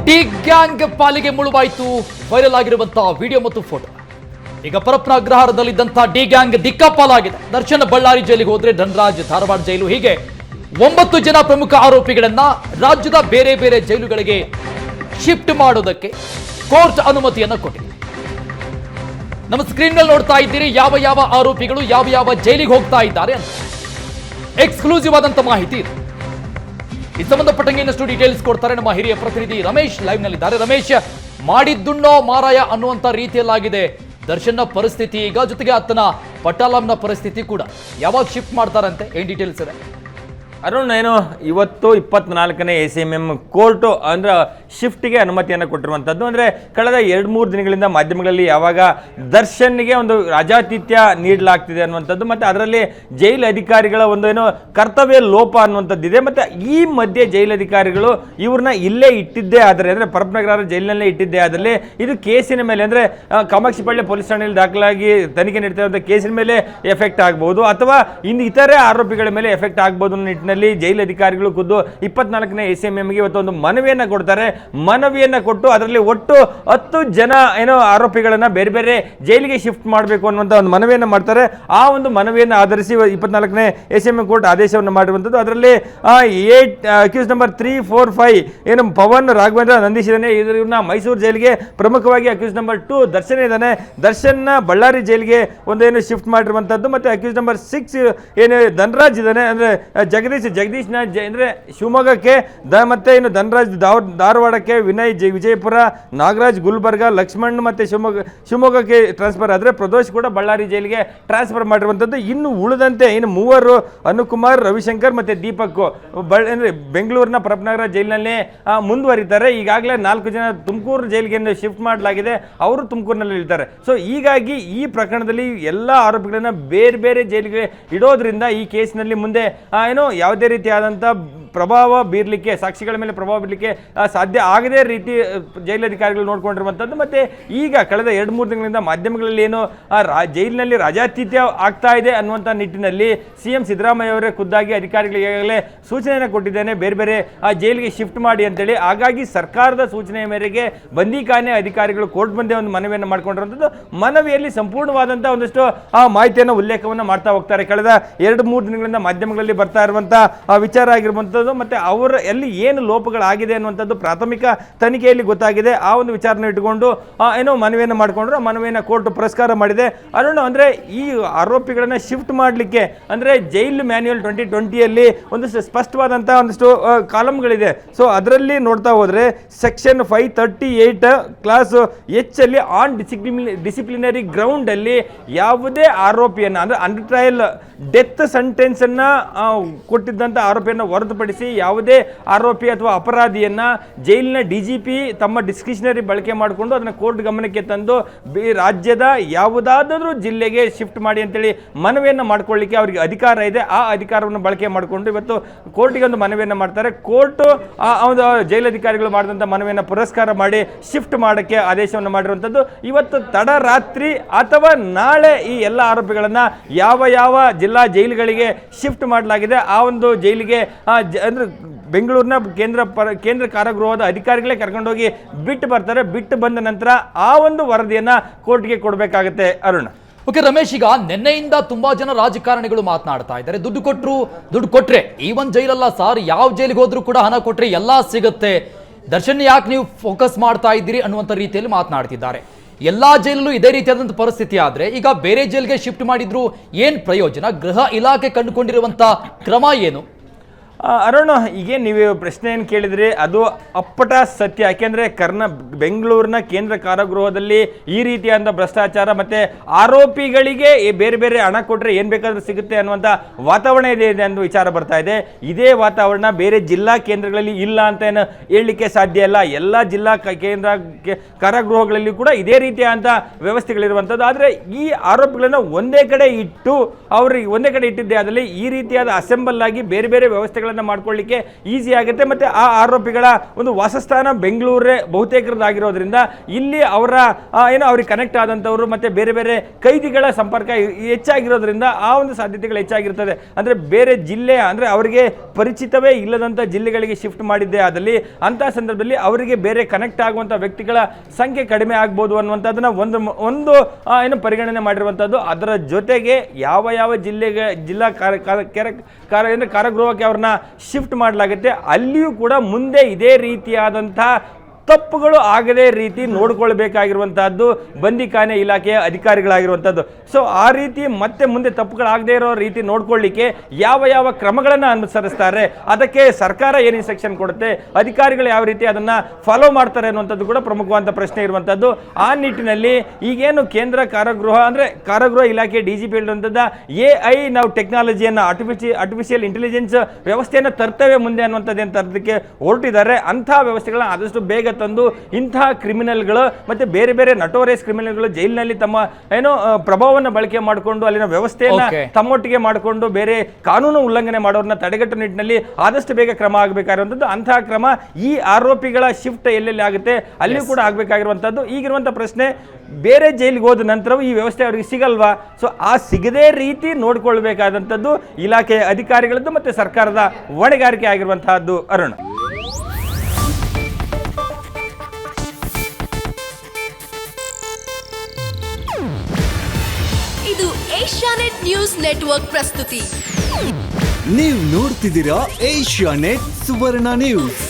D gang ಪಾಲಿಗೆ ಮುಳುವಾಯಿತು viral ಆಗಿರುವಂತಹ video ಮತ್ತು ಫೋಟೋ. ಈಗ ಪರಪ್ಪನ ಅಗ್ರಹಾರದಲ್ಲಿದ್ದಂತಹ ಡಿ ಗ್ಯಾಂಗ್ ದಿಕ್ಕಾಪಾಲಾಗಿದೆ. ದರ್ಶನ್ ಬಳ್ಳಾರಿ ಜೈಲಿಗೆ ಹೋದ್ರೆ ಧನರಾಜ್ ಧಾರವಾಡ ಜೈಲು, ಹೀಗೆ 9 ಜನ ಪ್ರಮುಖ ಆರೋಪಿಗಳನ್ನ ರಾಜ್ಯದ ಬೇರೆ ಬೇರೆ ಜೈಲುಗಳಿಗೆ ಶಿಫ್ಟ್ ಮಾಡೋದಕ್ಕೆ ಕೋರ್ಟ್ ಅನುಮತಿಯನ್ನ ಕೊಟ್ಟಿದೆ. ನಮ್ಮ ಸ್ಕ್ರೀನ್ ಮೇಲೆ ನೋಡ್ತಾ ಇದ್ದೀರಿ ಯಾವ ಯಾವ ಆರೋಪಿಗಳು ಯಾವ ಯಾವ ಜೈಲಿಗೆ ಹೋಗ್ತಾ ಇದ್ದಾರೆ ಅಂತ ಎಕ್ಸ್ಕ್ಲೂಸಿವ್ ಆದಂತ ಮಾಹಿತಿ ಇದೆ. ಈ ಸಂಬಂಧಪಟ್ಟಂಗೆ ಇನ್ನಷ್ಟು ಡೀಟೇಲ್ಸ್ ಕೊಡ್ತಾರೆ ನಮ್ಮ ಹಿರಿಯ ಪ್ರತಿನಿಧಿ ರಮೇಶ್ ಲೈವ್ ನಲ್ಲಿದ್ದಾರೆ. ರಮೇಶ್, ಮಾಡಿದ್ದುಣ್ಣೋ ಮಾರಾಯ ಅನ್ನುವಂತ ರೀತಿಯಲ್ಲಾಗಿದೆ ದರ್ಶನ್ನ ಪರಿಸ್ಥಿತಿ ಈಗ, ಜೊತೆಗೆ ಆತನ ಪಟಾಲಂನ ಪರಿಸ್ಥಿತಿ ಕೂಡ. ಯಾವಾಗ ಶಿಫ್ಟ್ ಮಾಡ್ತಾರಂತೆ, ಏನ್ ಡೀಟೇಲ್ಸ್ ಇದೆ? ಅರುಣ್, ಏನು ಇವತ್ತು 24ನೇ ACMM ಕೋರ್ಟು ಅಂದ್ರೆ ಶಿಫ್ಟಿಗೆ ಅನುಮತಿಯನ್ನು ಕೊಟ್ಟಿರುವಂಥದ್ದು. ಅಂದರೆ ಕಳೆದ 2-3 ದಿನಗಳಿಂದ ಮಾಧ್ಯಮಗಳಲ್ಲಿ ಯಾವಾಗ ದರ್ಶನ್ಗೆ ಒಂದು ರಾಜಾತಿಥ್ಯ ನೀಡಲಾಗ್ತಿದೆ ಅನ್ನುವಂಥದ್ದು, ಮತ್ತು ಅದರಲ್ಲಿ ಜೈಲು ಅಧಿಕಾರಿಗಳ ಒಂದು ಏನು ಕರ್ತವ್ಯ ಲೋಪ ಅನ್ನುವಂಥದ್ದಿದೆ. ಮತ್ತು ಈ ಮಧ್ಯೆ ಜೈಲು ಅಧಿಕಾರಿಗಳು ಇವ್ರನ್ನ ಇಲ್ಲೇ ಇಟ್ಟಿದ್ದೇ ಆದರೆ, ಅಂದರೆ ಪರಪ್ಪನಗರ ಜೈಲಿನಲ್ಲೇ ಇಟ್ಟಿದ್ದೇ ಆದಲ್ಲಿ ಇದು ಕೇಸಿನ ಮೇಲೆ, ಅಂದರೆ ಕಾಮಾಕ್ಷಿಪಾಳ್ಯ ಪೊಲೀಸ್ ಠಾಣೆಯಲ್ಲಿ ದಾಖಲಾಗಿ ತನಿಖೆ ನೀಡ್ತಿರುವಂಥ ಕೇಸಿನ ಮೇಲೆ ಎಫೆಕ್ಟ್ ಆಗ್ಬೋದು, ಅಥವಾ ಇನ್ನು ಇತರೆ ಆರೋಪಿಗಳ ಮೇಲೆ ಎಫೆಕ್ಟ್ ಆಗ್ಬೋದು ಅನ್ನೋ ನಿಟ್ಟಿನಲ್ಲಿ ಜೈಲು ಅಧಿಕಾರಿಗಳು ಖುದ್ದು 24ನೇ ACMMಗೆ ಇವತ್ತು ಒಂದು ಮನವಿಯನ್ನು ಕೊಡ್ತಾರೆ. ಮನವಿಯನ್ನು ಕೊಟ್ಟು ಅದರಲ್ಲಿ ಒಟ್ಟು 10 ಜನ ಏನೋ ಆರೋಪಿಗಳನ್ನ ಬೇರೆ ಬೇರೆ ಜೈಲಿಗೆ ಶಿಫ್ಟ್ ಮಾಡಬೇಕು ಅನ್ನುವಂಥ ಒಂದು ಮನವಿಯನ್ನು ಮಾಡ್ತಾರೆ. ಆ ಒಂದು ಮನವಿಯನ್ನು ಆಧರಿಸಿ 24ನೇ ACMM ಕೋರ್ಟ್ ಆದೇಶವನ್ನು ಮಾಡಿರುವಂಥದ್ದು. ಅದರಲ್ಲಿ ಅಕ್ಯೂಸ್ ನಂಬರ್ 3, 4, 5 ಏನು ಪವನ್ ರಾಘವೇಂದ್ರ ನಂದೀಶ್ ಇದ್ದಾನೆ, ಇವ್ರನ್ನ ಮೈಸೂರು ಜೈಲಿಗೆ, ಪ್ರಮುಖವಾಗಿ ಅಕ್ಯೂಸ್ ನಂಬರ್ 2 ದರ್ಶನ್ ಇದ್ದಾನೆ, ದರ್ಶನ್ನ ಬಳ್ಳಾರಿ ಜೈಲಿಗೆ ಒಂದೇನು ಶಿಫ್ಟ್ ಮಾಡಿರುವಂಥದ್ದು. ಮತ್ತು ಅಕ್ಯೂಸ್ ನಂಬರ್ 6 ಏನು ಧನರಾಜ್ ಇದ್ದಾನೆ, ಅಂದರೆ ಜಗದೀಶ್ನ ಅಂದರೆ ಶಿವಮೊಗ್ಗಕ್ಕೆ, ಮತ್ತೆ ಇನ್ನು ಧನರಾಜ್ ಧಾರವಾಡಕ್ಕೆ, ವಿನಯ್ ವಿಜಯಪುರ, ನಾಗರಾಜ್ ಗುಲ್ಬರ್ಗ, ಲಕ್ಷ್ಮಣ್ ಮತ್ತು ಶಿವಮೊಗ್ಗಕ್ಕೆ ಟ್ರಾನ್ಸ್ಫರ್ ಆದರೆ ಪ್ರದೋಷ್ ಕೂಡ ಬಳ್ಳಾರಿ ಜೈಲಿಗೆ ಟ್ರಾನ್ಸ್ಫರ್ ಮಾಡಿರುವಂಥದ್ದು. ಇನ್ನು ಉಳಿದಂತೆ ಇನ್ನು 3 ಅನುಕುಮಾರ್, ರವಿಶಂಕರ್ ಮತ್ತು ದೀಪಕ್ ಅಂದರೆ ಬೆಂಗಳೂರಿನ ಪರಪ್ಪನಗರ ಜೈಲಿನಲ್ಲೇ ಮುಂದುವರಿತಾರೆ. ಈಗಾಗಲೇ 4 ಜನ ತುಮಕೂರು ಜೈಲಿಗೆ ಶಿಫ್ಟ್ ಮಾಡಲಾಗಿದೆ, ಅವರು ತುಮಕೂರಿನಲ್ಲಿ ಇರ್ತಾರೆ. ಸೊ ಹೀಗಾಗಿ ಈ ಪ್ರಕರಣದಲ್ಲಿ ಎಲ್ಲ ಆರೋಪಿಗಳನ್ನ ಬೇರೆ ಬೇರೆ ಜೈಲಿಗೆ ಇಡೋದ್ರಿಂದ ಈ ಕೇಸಿನಲ್ಲಿ ಮುಂದೆ ಏನೋ ಯಾವುದೇ ರೀತಿಯಾದಂಥ ಪ್ರಭಾವ ಬೀರಲಿಕ್ಕೆ, ಸಾಕ್ಷಿಗಳ ಮೇಲೆ ಪ್ರಭಾವ ಬೀರಲಿಕ್ಕೆ ಸಾಧ್ಯ ಆಗದೇ ರೀತಿ ಜೈಲಧಿಕಾರಿಗಳು ನೋಡ್ಕೊಂಡಿರುವಂಥದ್ದು. ಮತ್ತು ಈಗ ಕಳೆದ 2-3 ದಿನಗಳಿಂದ ಮಾಧ್ಯಮಗಳಲ್ಲಿ ಏನು ಜೈಲಿನಲ್ಲಿ ರಾಜಾತಿಥ್ಯ ಆಗ್ತಾ ಇದೆ ಅನ್ನುವಂಥ ನಿಟ್ಟಿನಲ್ಲಿ CM ಸಿದ್ದರಾಮಯ್ಯ ಅವರೇ ಖುದ್ದಾಗಿ ಅಧಿಕಾರಿಗಳಿಗೆ ಈಗಾಗಲೇ ಸೂಚನೆಯನ್ನು ಕೊಟ್ಟಿದ್ದೇನೆ, ಬೇರೆ ಬೇರೆ ಜೈಲಿಗೆ ಶಿಫ್ಟ್ ಮಾಡಿ ಅಂತೇಳಿ. ಹಾಗಾಗಿ ಸರ್ಕಾರದ ಸೂಚನೆಯ ಮೇರೆಗೆ ಬಂದಿಖಾನೆ ಅಧಿಕಾರಿಗಳು ಕೋರ್ಟ್ ಮುಂದೆ ಒಂದು ಮನವಿಯನ್ನು ಮಾಡ್ಕೊಂಡಿರುವಂಥದ್ದು. ಮನವಿಯಲ್ಲಿ ಸಂಪೂರ್ಣವಾದಂಥ ಒಂದಷ್ಟು ಮಾಹಿತಿಯನ್ನು ಉಲ್ಲೇಖವನ್ನು ಮಾಡ್ತಾ ಹೋಗ್ತಾರೆ. ಕಳೆದ 2-3 ದಿನಗಳಿಂದ ಮಾಧ್ಯಮಗಳಲ್ಲಿ ಬರ್ತಾ ಇರುವಂಥ ವಿಚಾರ ಆಗಿರುವಂಥದ್ದು, ಮತ್ತೆ ಅವರ ಎಲ್ಲಿ ಏನು ಲೋಪಗಳಾಗಿದೆ ಅನ್ನುವಂಥದ್ದು ಪ್ರಾಥಮಿಕ ತನಿಖೆಯಲ್ಲಿ ಗೊತ್ತಾಗಿದೆ. ಆ ಒಂದು ವಿಚಾರನ ಇಟ್ಟುಕೊಂಡು ಏನೋ ಮನವಿಯನ್ನು ಮಾಡಿಕೊಂಡ್ರು. ಮನವಿಯನ್ನು ಕೋರ್ಟ್ ಪುರಸ್ಕಾರ ಮಾಡಿದೆ. ಅರುಣ್, ಅಂದರೆ ಈ ಆರೋಪಿಗಳನ್ನ ಶಿಫ್ಟ್ ಮಾಡಲಿಕ್ಕೆ ಅಂದರೆ ಜೈಲ್ ಮ್ಯಾನ್ಯುಯಲ್ 2020ಯಲ್ಲಿ ಒಂದಷ್ಟು ಸ್ಪಷ್ಟವಾದಂಥ ಒಂದಷ್ಟು ಕಾಲಮ್ಗಳಿದೆ. ಸೊ ಅದರಲ್ಲಿ ನೋಡ್ತಾ ಹೋದರೆ ಸೆಕ್ಷನ್ 538 ಕ್ಲಾಸ್ H ಅಲ್ಲಿ ಆನ್ ಡಿಸಿಪ್ಲಿನರಿ ಗ್ರೌಂಡ್ ಅಲ್ಲಿ ಯಾವುದೇ ಆರೋಪಿಯನ್ನು ಅಂದರೆ ಅಂಡರ್ ಟ್ರಯಲ್ ಡೆತ್ ಸೆಂಟೆನ್ಸ್ ಅನ್ನ ಕೊಟ್ಟಿದ್ದಂಥ ಆರೋಪಿಯನ್ನು ಹೊರತುಪಡಿಸಿ ಯಾವುದೇ ಆರೋಪಿ ಅಥವಾ ಅಪರಾಧಿಯನ್ನ ಜೈಲಿನ DGP ತಮ್ಮ ಡಿಸ್ಕ್ರಿಷನರಿ ಬಳಕೆ ಮಾಡಿಕೊಂಡು ಅದನ್ನು ಕೋರ್ಟ್ ಗಮನಕ್ಕೆ ತಂದು ರಾಜ್ಯದ ಯಾವುದಾದರೂ ಜಿಲ್ಲೆಗೆ ಶಿಫ್ಟ್ ಮಾಡಿ ಅಂತೇಳಿ ಮನವಿಯನ್ನು ಮಾಡ್ಕೊಳ್ಳಿಕ್ಕೆ ಅವರಿಗೆ ಅಧಿಕಾರ ಇದೆ. ಆ ಅಧಿಕಾರವನ್ನು ಬಳಕೆ ಮಾಡಿಕೊಂಡು ಇವತ್ತು ಕೋರ್ಟಿಗೆ ಒಂದು ಮನವಿಯನ್ನು ಮಾಡ್ತಾರೆ. ಕೋರ್ಟ್ ಜೈಲಧಿಕಾರಿಗಳು ಮಾಡಿದಂಥ ಮನವಿಯನ್ನು ಪುರಸ್ಕಾರ ಮಾಡಿ ಶಿಫ್ಟ್ ಮಾಡೋಕ್ಕೆ ಆದೇಶವನ್ನು ಮಾಡಿರುವಂಥದ್ದು. ಇವತ್ತು ತಡರಾತ್ರಿ ಅಥವಾ ನಾಳೆ ಈ ಎಲ್ಲ ಆರೋಪಿಗಳನ್ನ ಯಾವ ಯಾವ ಜಿಲ್ಲಾ ಜೈಲುಗಳಿಗೆ ಶಿಫ್ಟ್ ಮಾಡಲಾಗಿದೆ ಆ ಒಂದು ಜೈಲಿಗೆ ಅಂದ್ರೆ ಬೆಂಗಳೂರಿನ ಕೇಂದ್ರ ಕಾರಾಗೃಹದ ಅಧಿಕಾರಿಗಳೇ ಕರ್ಕೊಂಡೋಗಿ ಬಿಟ್ಟು ಬರ್ತಾರೆ. ಬಿಟ್ಟು ಬಂದ ನಂತರ ಆ ಒಂದು ವರದಿಯನ್ನ ಕೋರ್ಟ್ಗೆ ಕೊಡಬೇಕಾಗುತ್ತೆ. ಅರುಣ್, ಓಕೆ ರಮೇಶ್, ಈಗ ನಿನ್ನೆಯಿಂದ ತುಂಬಾ ಜನ ರಾಜಕಾರಣಿಗಳು ಮಾತನಾಡ್ತಾ ಇದ್ದಾರೆ, ದುಡ್ಡು ಕೊಟ್ರೆ ಈ ಒಂದು ಜೈಲಲ್ಲ ಸರ್, ಯಾವ ಜೈಲಿಗೆ ಹೋದ್ರೂ ಕೂಡ ಹಣ ಕೊಟ್ರೆ ಎಲ್ಲಾ ಸಿಗುತ್ತೆ, ದರ್ಶನ್ ಯಾಕೆ ನೀವು ಫೋಕಸ್ ಮಾಡ್ತಾ ಇದ್ದೀರಿ ಅನ್ನುವಂಥ ರೀತಿಯಲ್ಲಿ ಮಾತನಾಡ್ತಿದ್ದಾರೆ. ಎಲ್ಲಾ ಜೈಲಲ್ಲೂ ಇದೇ ರೀತಿಯಾದಂಥ ಪರಿಸ್ಥಿತಿ ಆದ್ರೆ ಈಗ ಬೇರೆ ಜೈಲಿಗೆ ಶಿಫ್ಟ್ ಮಾಡಿದ್ರು ಏನ್ ಪ್ರಯೋಜನ? ಗೃಹ ಇಲಾಖೆ ಕಂಡುಕೊಂಡಿರುವಂತ ಕ್ರಮ ಏನು? ಅರುಣ್, ಈಗ ನೀವು ಪ್ರಶ್ನೆ ಏನು ಕೇಳಿದ್ರಿ ಅದು ಅಪ್ಪಟ ಸತ್ಯ. ಯಾಕೆಂದರೆ ಬೆಂಗಳೂರಿನ ಕೇಂದ್ರ ಕಾರಾಗೃಹದಲ್ಲಿ ಈ ರೀತಿಯಾದ ಭ್ರಷ್ಟಾಚಾರ ಮತ್ತು ಆರೋಪಿಗಳಿಗೆ ಬೇರೆ ಬೇರೆ ಹಣ ಕೊಟ್ಟರೆ ಏನು ಬೇಕಾದರೂ ಸಿಗುತ್ತೆ ಅನ್ನುವಂಥ ವಾತಾವರಣ ಇದೆ ಅನ್ನೋ ವಿಚಾರ ಬರ್ತಾ ಇದೆ. ಇದೇ ವಾತಾವರಣ ಬೇರೆ ಜಿಲ್ಲಾ ಕೇಂದ್ರಗಳಲ್ಲಿ ಇಲ್ಲ ಅಂತ ಏನು ಹೇಳಲಿಕ್ಕೆ ಸಾಧ್ಯ ಇಲ್ಲ. ಎಲ್ಲ ಜಿಲ್ಲಾ ಕೇಂದ್ರ ಕಾರಾಗೃಹಗಳಲ್ಲಿ ಕೂಡ ಇದೇ ರೀತಿಯಾದಂಥ ವ್ಯವಸ್ಥೆಗಳಿರುವಂಥದ್ದು. ಆದರೆ ಈ ಆರೋಪಿಗಳನ್ನು ಒಂದೇ ಕಡೆ ಇಟ್ಟಿದ್ದೇ ಆದಲ್ಲಿ ಈ ರೀತಿಯಾದ ಅಸೆಂಬಲ್ ಆಗಿ ಬೇರೆ ಬೇರೆ ವ್ಯವಸ್ಥೆಗಳು ವ್ಯವಸ್ಥೆಗಳನ್ನು ಮಾಡ್ಕೊಳ್ಳಿಕ್ಕೆ ಈಸಿ ಆಗುತ್ತೆ. ಮತ್ತು ಆ ಆರೋಪಿಗಳ ಒಂದು ವಾಸಸ್ಥಾನ ಬೆಂಗಳೂರೇ ಬಹುತೇಕರದಾಗಿರೋದ್ರಿಂದ ಇಲ್ಲಿ ಅವರ ಅವ್ರಿಗೆ ಕನೆಕ್ಟ್ ಆದಂಥವರು ಮತ್ತು ಬೇರೆ ಬೇರೆ ಕೈದಿಗಳ ಸಂಪರ್ಕ ಹೆಚ್ಚಾಗಿರೋದ್ರಿಂದ ಆ ಒಂದು ಸಾಧ್ಯತೆಗಳು ಹೆಚ್ಚಾಗಿರ್ತದೆ. ಅಂದರೆ ಬೇರೆ ಜಿಲ್ಲೆ ಅಂದರೆ ಅವರಿಗೆ ಪರಿಚಿತವೇ ಇಲ್ಲದಂಥ ಜಿಲ್ಲೆಗಳಿಗೆ ಶಿಫ್ಟ್ ಮಾಡಿದ್ದೆ ಆದಲ್ಲಿ ಅಂಥ ಸಂದರ್ಭದಲ್ಲಿ ಅವರಿಗೆ ಬೇರೆ ಕನೆಕ್ಟ್ ಆಗುವಂಥ ವ್ಯಕ್ತಿಗಳ ಸಂಖ್ಯೆ ಕಡಿಮೆ ಆಗ್ಬೋದು ಅನ್ನುವಂಥದ್ದನ್ನ ಒಂದು ಪರಿಗಣನೆ ಮಾಡಿರುವಂಥದ್ದು. ಅದರ ಜೊತೆಗೆ ಯಾವ ಜಿಲ್ಲಾ ಕಾರಾಗೃಹಕ್ಕೆ ಅವ್ರನ್ನ ಶಿಫ್ಟ್ ಮಾಡಲಾಗುತ್ತೆ ಅಲ್ಲಿಯೂ ಕೂಡ ಮುಂದೆ ಇದೇ ರೀತಿಯಾದಂಥ ತಪ್ಪುಗಳು ಆಗದೇ ರೀತಿ ನೋಡ್ಕೊಳ್ಬೇಕಾಗಿರುವಂತಹದ್ದು ಬಂದಿಖಾನೆ ಇಲಾಖೆಯ ಅಧಿಕಾರಿಗಳಾಗಿರುವಂಥದ್ದು. ಸೊ ಆ ರೀತಿ ಮತ್ತೆ ಮುಂದೆ ತಪ್ಪುಗಳಾಗದೇ ಇರೋ ರೀತಿ ನೋಡ್ಕೊಳ್ಳಿಕ್ಕೆ ಯಾವ ಕ್ರಮಗಳನ್ನು ಅನುಸರಿಸ್ತಾರೆ, ಅದಕ್ಕೆ ಸರ್ಕಾರ ಏನು ಇನ್ಸ್ಟ್ರಕ್ಷನ್ ಕೊಡುತ್ತೆ, ಅಧಿಕಾರಿಗಳು ಯಾವ ರೀತಿ ಅದನ್ನು ಫಾಲೋ ಮಾಡ್ತಾರೆ ಅನ್ನುವಂಥದ್ದು ಕೂಡ ಪ್ರಮುಖವಾದ ಪ್ರಶ್ನೆ ಇರುವಂಥದ್ದು. ಆ ನಿಟ್ಟಿನಲ್ಲಿ ಈಗೇನು ಕೇಂದ್ರ ಕಾರಾಗೃಹ ಇಲಾಖೆ DGP ಹೇಳಿರುವಂಥದ್ದು AI ನಾವು ಟೆಕ್ನಾಲಜಿಯನ್ನು ಆರ್ಟಿಫಿಷಿಯಲ್ ಇಂಟೆಲಿಜೆನ್ಸ್ ವ್ಯವಸ್ಥೆಯನ್ನು ತರ್ತೇವೆ ಮುಂದೆ ಅನ್ನುವಂಥದ್ದು ಏನು ತರೋದಕ್ಕೆ ಹೊರಟಿದ್ದಾರೆ. ಅಂಥ ವ್ಯವಸ್ಥೆಗಳನ್ನ ಆದಷ್ಟು ಬೇಗ ತಂದು ಇಂತಹ ಕ್ರಿಮಿನಲ್ಗಳು ಮತ್ತೆ ಬೇರೆ ಬೇರೆ ನಟೋರಿಯಸ್ ಕ್ರಿಮಿನಲ್ಗಳು ಜೈಲಿನಲ್ಲಿ ತಮ್ಮ ಪ್ರಭಾವವನ್ನು ಬಳಕೆ ಮಾಡಿಕೊಂಡು ಅಲ್ಲಿನ ವ್ಯವಸ್ಥೆಯನ್ನ ತಮ್ಮೊಟ್ಟಿಗೆ ಮಾಡಿಕೊಂಡು ಬೇರೆ ಕಾನೂನು ಉಲ್ಲಂಘನೆ ಮಾಡೋರನ್ನ ತಡೆಗಟ್ಟುವ ನಿಟ್ಟಿನಲ್ಲಿ ಆದಷ್ಟು ಬೇಗ ಕ್ರಮ ಆಗಬೇಕಾಗಿರುವಂಥದ್ದು. ಅಂತಹ ಕ್ರಮ ಈ ಆರೋಪಿಗಳ ಶಿಫ್ಟ್ ಎಲ್ಲೆಲ್ಲಿ ಆಗುತ್ತೆ ಅಲ್ಲಿಯೂ ಕೂಡ ಆಗಬೇಕಾಗಿರುವಂಥದ್ದು. ಈಗಿರುವಂಥ ಪ್ರಶ್ನೆ, ಬೇರೆ ಜೈಲಿಗೆ ಹೋದ ನಂತರವೂ ಈ ವ್ಯವಸ್ಥೆ ಅವರಿಗೆ ಸಿಗಲ್ವಾ? ಸೊ ಆ ಸಿಗದೇ ರೀತಿ ನೋಡ್ಕೊಳ್ಬೇಕಾದಂಥದ್ದು ಇಲಾಖೆಯ ಅಧಿಕಾರಿಗಳದ್ದು ಮತ್ತೆ ಸರ್ಕಾರದ ಹೊಣೆಗಾರಿಕೆ ಆಗಿರುವಂತಹದ್ದು. ಅರುಣ್, ಇದು ಏಷ್ಯಾನೆಟ್ ನ್ಯೂಸ್ ನೆಟ್ವರ್ಕ್ ಪ್ರಸ್ತುತಿ. ನೀವು ನೋಡ್ತಿದ್ದೀರಾ ಏಷ್ಯಾನೆಟ್ ಸುವರ್ಣ ನ್ಯೂಸ್.